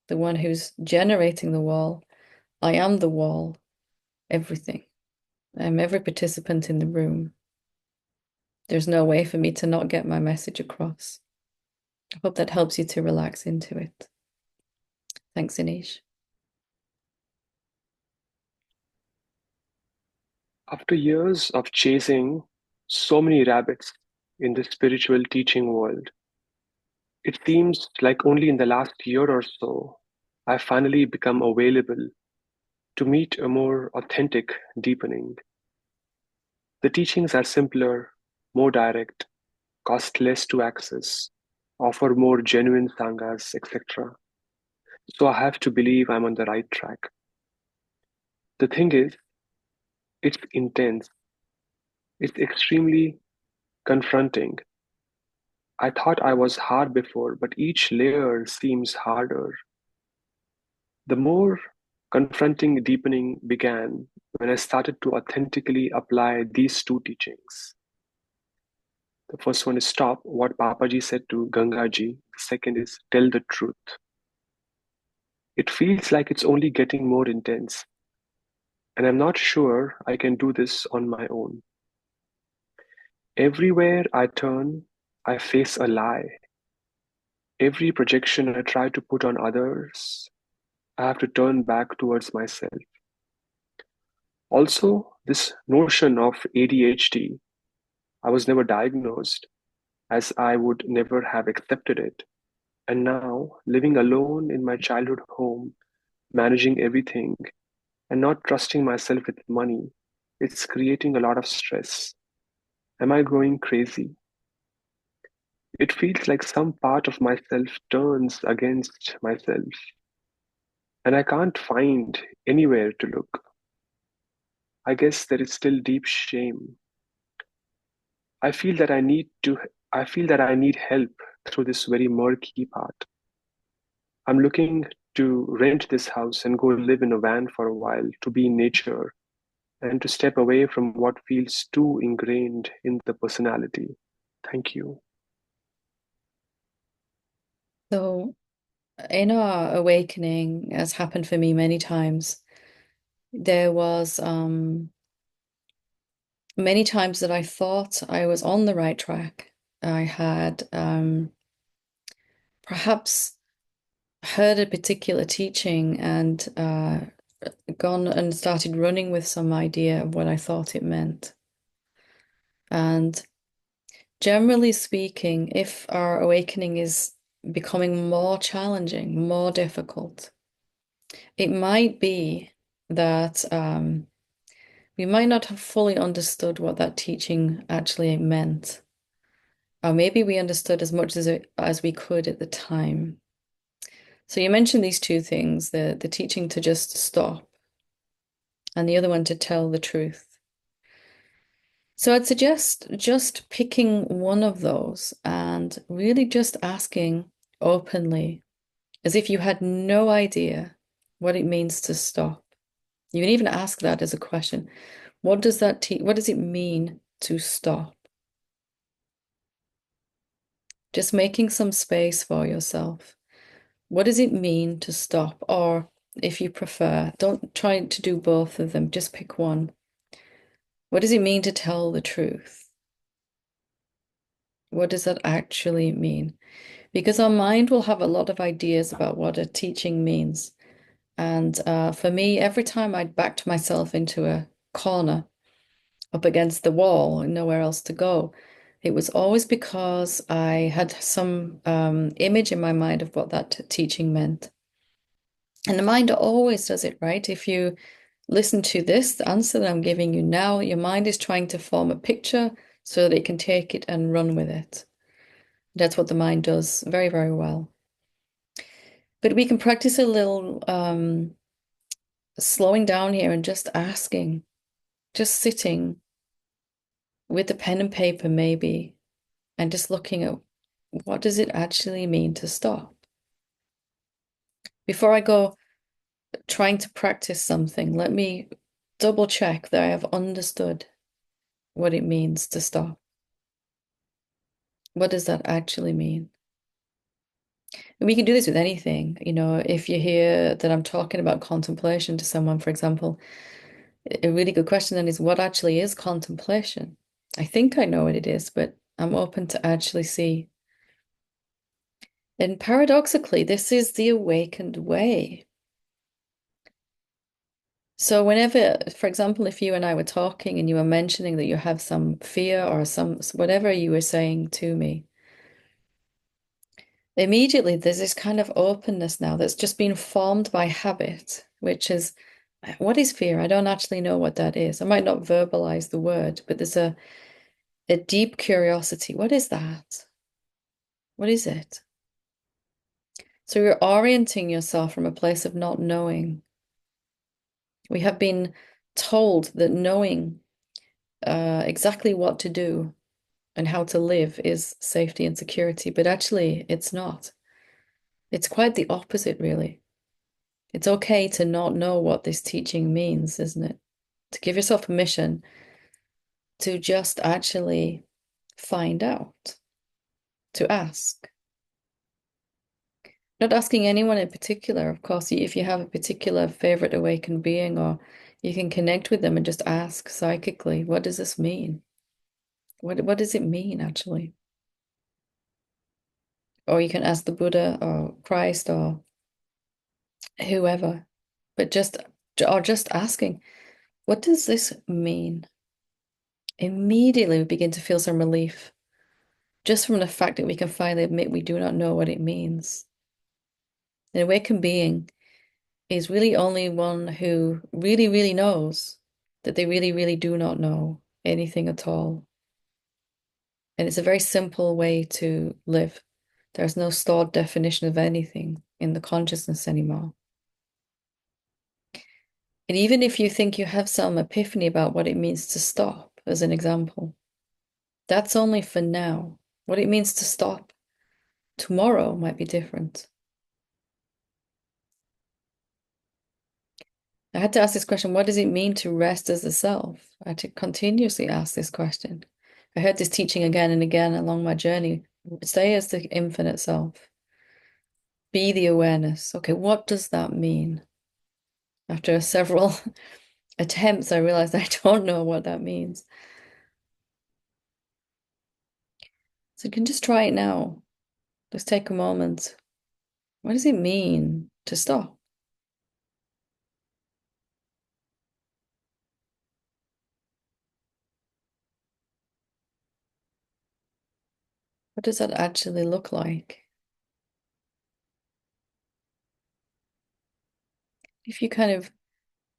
the one who's generating the wall. I am the wall, everything. I'm every participant in the room. There's no way for me to not get my message across. I hope that helps you to relax into it. Thanks, Anish. After years of chasing so many rabbits in the spiritual teaching world, it seems like only in the last year or so I've finally become available to meet a more authentic deepening. The teachings are simpler, more direct, cost less to access, offer more genuine sanghas, etc. So I have to believe I'm on the right track. The thing is, it's intense, it's extremely confronting. I thought I was hard before, but each layer seems harder. The more confronting deepening began when I started to authentically apply these two teachings. The first one is stop what Papaji said to Gangaji. The second is tell the truth. It feels like it's only getting more intense, and I'm not sure I can do this on my own. Everywhere I turn, I face a lie. Every projection I try to put on others, I have to turn back towards myself. Also, this notion of ADHD, I was never diagnosed, as I would never have accepted it. And now, living alone in my childhood home, managing everything, and not trusting myself with money, it's creating a lot of stress. Am I growing crazy? It feels like some part of myself turns against myself, and I can't find anywhere to look. I guess there is still deep shame. I feel that I need to I feel that I need help through this very murky part. I'm looking to rent this house and go live in a van for a while to be in nature and to step away from what feels too ingrained in the personality. Thank you. So, in our awakening, as happened for me many times, there was many times that I thought I was on the right track. I had perhaps heard a particular teaching and gone and started running with some idea of what I thought it meant. And generally speaking, if our awakening is becoming more challenging, more difficult, it might be that we might not have fully understood what that teaching actually meant. Or maybe we understood as much as we could at the time. So you mentioned these two things, the teaching to just stop and the other one to tell the truth. So I'd suggest just picking one of those and really just asking openly, as if you had no idea what it means to stop. You can even ask that as a question. What does that what does it mean to stop? Just making some space for yourself. What does it mean to stop? Or if you prefer, don't try to do both of them, just pick one. What does it mean to tell the truth? What does that actually mean? Because our mind will have a lot of ideas about what a teaching means. And for me, every time I'd backed myself into a corner up against the wall and nowhere else to go, it was always because I had some image in my mind of what that teaching meant. And the mind always does it, right? If you listen to this, the answer that I'm giving you now, your mind is trying to form a picture so that it can take it and run with it. That's what the mind does very, very well. But we can practice a little slowing down here and just asking, just sitting with the pen and paper, maybe, and just looking at what does it actually mean to stop? Before I go trying to practice something, let me double check that I have understood what it means to stop. What does that actually mean? And we can do this with anything. You know, if you hear that I'm talking about contemplation to someone, for example, a really good question then is what actually is contemplation? I think I know what it is, but I'm open to actually see. And paradoxically, this is the awakened way. So whenever, for example, if you and I were talking and you were mentioning that you have some fear or some whatever you were saying to me, immediately there's this kind of openness now that's just been formed by habit, which is what is fear? I don't actually know what that is. I might not verbalize the word, but there's a deep curiosity. What is that? What is it? So you're orienting yourself from a place of not knowing. We have been told that knowing exactly what to do and how to live is safety and security, but actually it's not. It's quite the opposite, really. It's okay to not know what this teaching means, isn't it? To give yourself permission to just actually find out, to ask. Not asking anyone in particular, of course, if you have a particular favorite awakened being, or you can connect with them and just ask psychically, what does this mean? What does it mean actually? Or you can ask the Buddha or Christ or whoever, but just asking, what does this mean? Immediately we begin to feel some relief just from the fact that we can finally admit we do not know what it means. An awakened being is really only one who really, really knows that they really, really do not know anything at all. And it's a very simple way to live. There's no stored definition of anything in the consciousness anymore. And even if you think you have some epiphany about what it means to stop, as an example, that's only for now. What it means to stop tomorrow might be different. I had to ask this question, what does it mean to rest as a self? I had to continuously ask this question. I heard this teaching again and again along my journey. Stay as the infinite self. Be the awareness. Okay, what does that mean? After several attempts, I realized I don't know what that means. So you can just try it now. Just take a moment. What does it mean to stop? What does that actually look like? If you kind of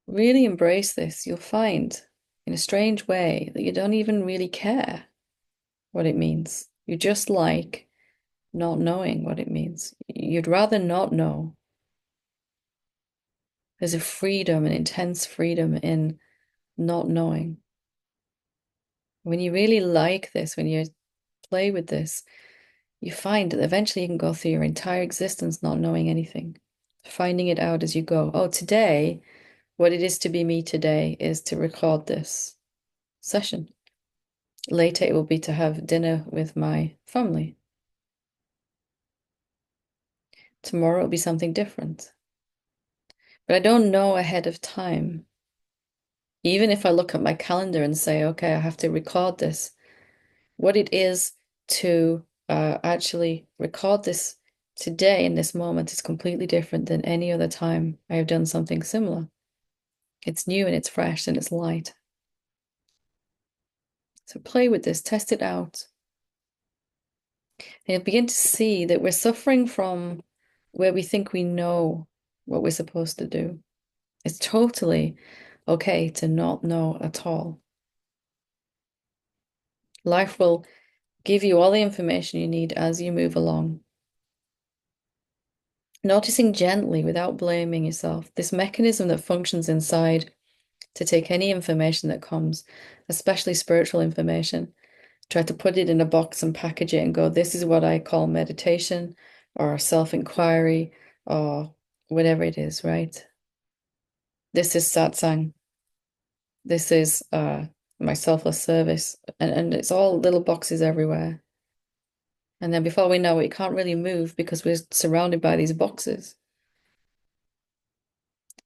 really embrace this, you'll find in a strange way that you don't even really care what it means. You just like not knowing what it means. You'd rather not know. There's a freedom, an intense freedom in not knowing. When you really like this, when you play with this, you find that eventually you can go through your entire existence not knowing anything, finding it out as you go. Oh, today What it is to be me today is to record this session. Later, it will be to have dinner with my family. Tomorrow, it'll be something different. But I don't know ahead of time. Even if I look at my calendar and say, okay, I have to record this, what it is to actually record this today in this moment is completely different than any other time I have done something similar. It's new and it's fresh and it's light. So play with this, test it out. And you'll begin to see that we're suffering from where we think we know what we're supposed to do. It's totally okay to not know at all. Life will give you all the information you need as you move along. Noticing gently without blaming yourself, this mechanism that functions inside to take any information that comes, especially spiritual information, try to put it in a box and package it and go, this is what I call meditation or self-inquiry or whatever it is, right? This is satsang. This is my selfless service. And it's all little boxes everywhere. And then before we know it, we can't really move because we're surrounded by these boxes.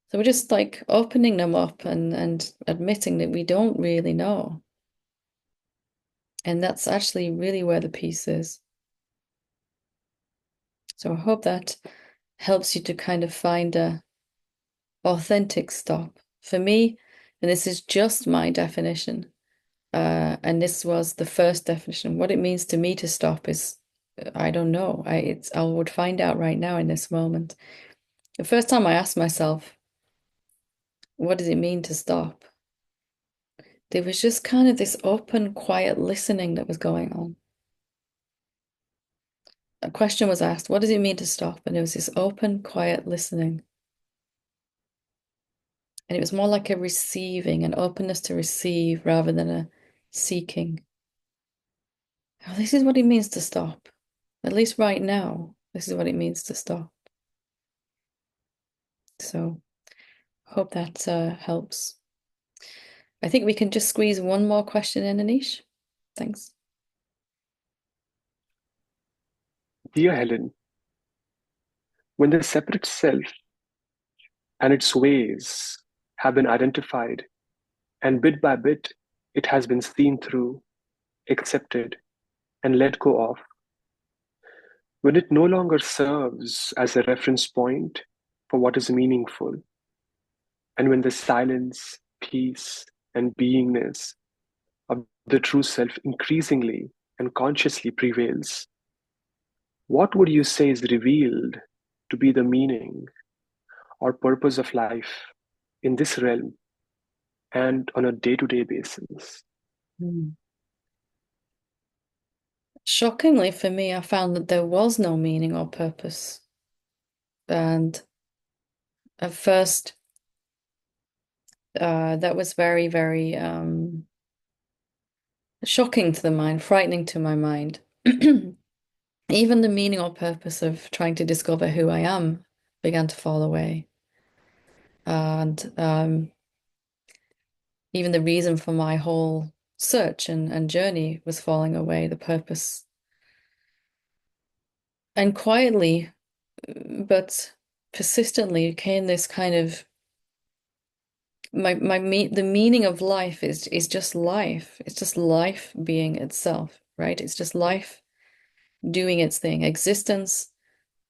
So we're just like opening them up and admitting that we don't really know. And that's actually really where the peace is. So I hope that helps you to kind of find a authentic stop. For me, and this is just my definition, and this was the first definition. What it means to me to stop is, I don't know. I would find out right now in this moment. The first time I asked myself, what does it mean to stop? There was just kind of this open, quiet listening that was going on. A question was asked, what does it mean to stop? And there was this open, quiet listening. And it was more like a receiving, an openness to receive rather than a seeking. Oh, this is what it means to stop. At least right now, this is what it means to stop. So, hope that helps. I think we can just squeeze one more question in, Anish. Thanks. Dear Helen, when the separate self and its ways have been identified, and bit by bit it has been seen through, accepted, and let go of, when it no longer serves as a reference point for what is meaningful, and when the silence, peace, and beingness of the true self increasingly and consciously prevails, what would you say is revealed to be the meaning or purpose of life in this realm and on a day to day basis? Mm. Shockingly for me, I found that there was no meaning or purpose. And at first, that was very, very shocking to the mind, frightening to my mind. Even the meaning or purpose of trying to discover who I am began to fall away. And even the reason for my whole search and journey was falling away, the purpose. And quietly, but persistently came this kind of the meaning of life is just life. It's just life being itself, right? It's just life doing its thing, existence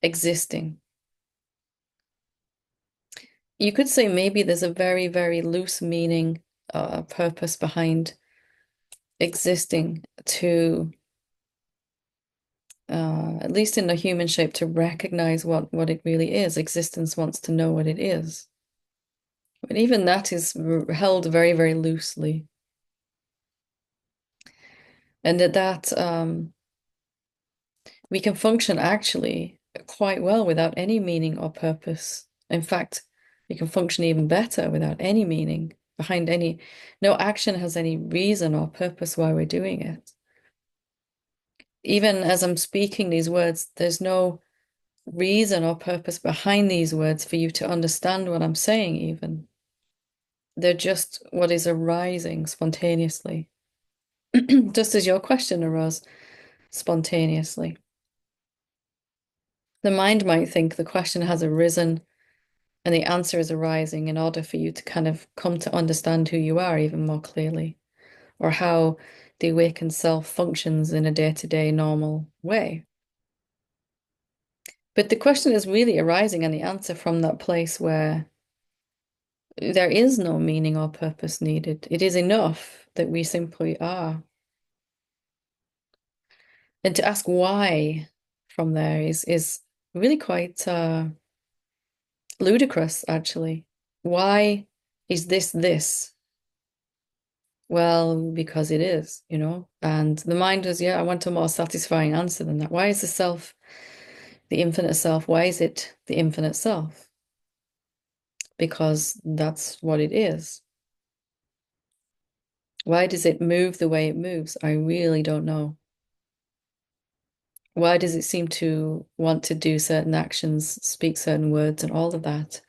existing. You could say maybe there's a very, very loose meaning, purpose behind existing to, at least in the human shape, to recognize what it really is. Existence wants to know what it is. But even that is held very, very loosely. And that we can function actually quite well without any meaning or purpose. In fact, we can function even better without any meaning behind any, no action has any reason or purpose why we're doing it. Even as I'm speaking these words, there's no reason or purpose behind these words for you to understand what I'm saying, even. They're just what is arising spontaneously, just as your question arose spontaneously. The mind might think the question has arisen and the answer is arising in order for you to kind of come to understand who you are even more clearly, or how the awakened self functions in a day-to-day normal way. But the question is really arising and the answer from that place where there is no meaning or purpose needed. It is enough that we simply are. And to ask why from there is really quite ludicrous, actually. Why is this? Well, because it is, you know? And the mind is, yeah, I want a more satisfying answer than that. Why is the self, the infinite self, why is it the infinite self? Because that's what it is. Why does it move the way it moves? I really don't know. Why does it seem to want to do certain actions, speak certain words, and all of that?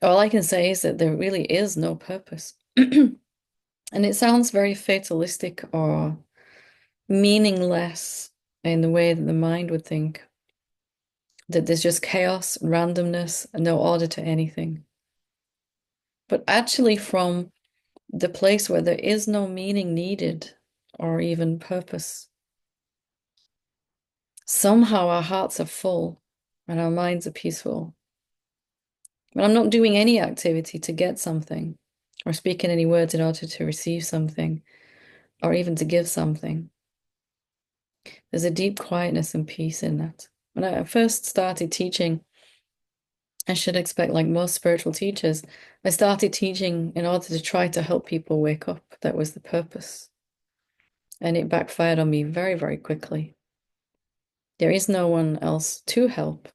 All I can say is that there really is no purpose. And it sounds very fatalistic or meaningless in the way that the mind would think, that there's just chaos, randomness, and no order to anything. But actually, from the place where there is no meaning needed or even purpose, somehow our hearts are full and our minds are peaceful. But I'm not doing any activity to get something or speaking any words in order to receive something or even to give something. There's a deep quietness and peace in that. When I first started teaching, I should expect, like most spiritual teachers, I started teaching in order to try to help people wake up. That was the purpose. And it backfired on me very, very quickly. There is no one else to help.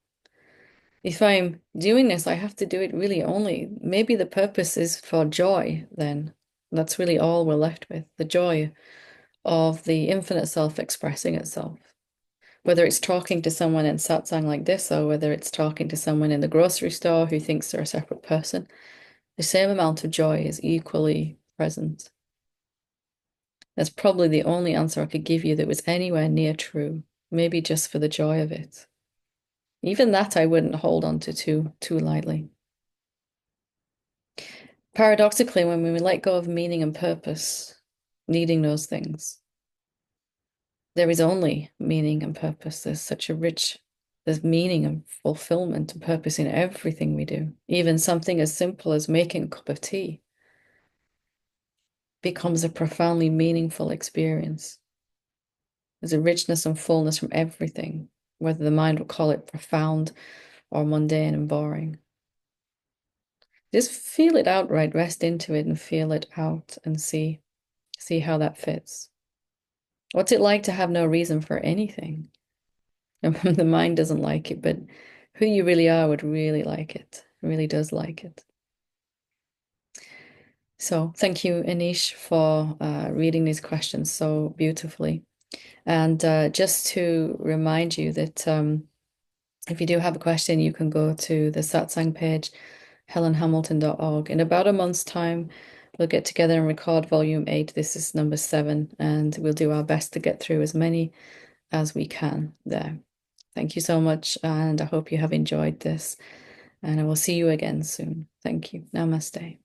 If I'm doing this, I have to do it really only. Maybe the purpose is for joy, then. That's really all we're left with, the joy of the infinite self expressing itself. Whether it's talking to someone in satsang like this, or whether it's talking to someone in the grocery store who thinks they're a separate person, the same amount of joy is equally present. That's probably the only answer I could give you that was anywhere near true, maybe just for the joy of it. Even that I wouldn't hold on to too lightly. Paradoxically, when we let go of meaning and purpose, needing those things, there is only meaning and purpose. There's meaning and fulfillment and purpose in everything we do. Even something as simple as making a cup of tea becomes a profoundly meaningful experience. There's a richness and fullness from everything, whether the mind will call it profound or mundane and boring. Just feel it outright, rest into it and feel it out and see how that fits. What's it like to have no reason for anything? The mind doesn't like it, but who you really are would really like it. It really does like it. So thank you, Anish, for reading these questions so beautifully. And just to remind you that if you do have a question, you can go to the Satsang page, helenhamilton.org. In about a month's time, we'll get together and record volume 8. This is number 7, and we'll do our best to get through as many as we can there. Thank you so much, and I hope you have enjoyed this, and I will see you again soon. Thank you. Namaste.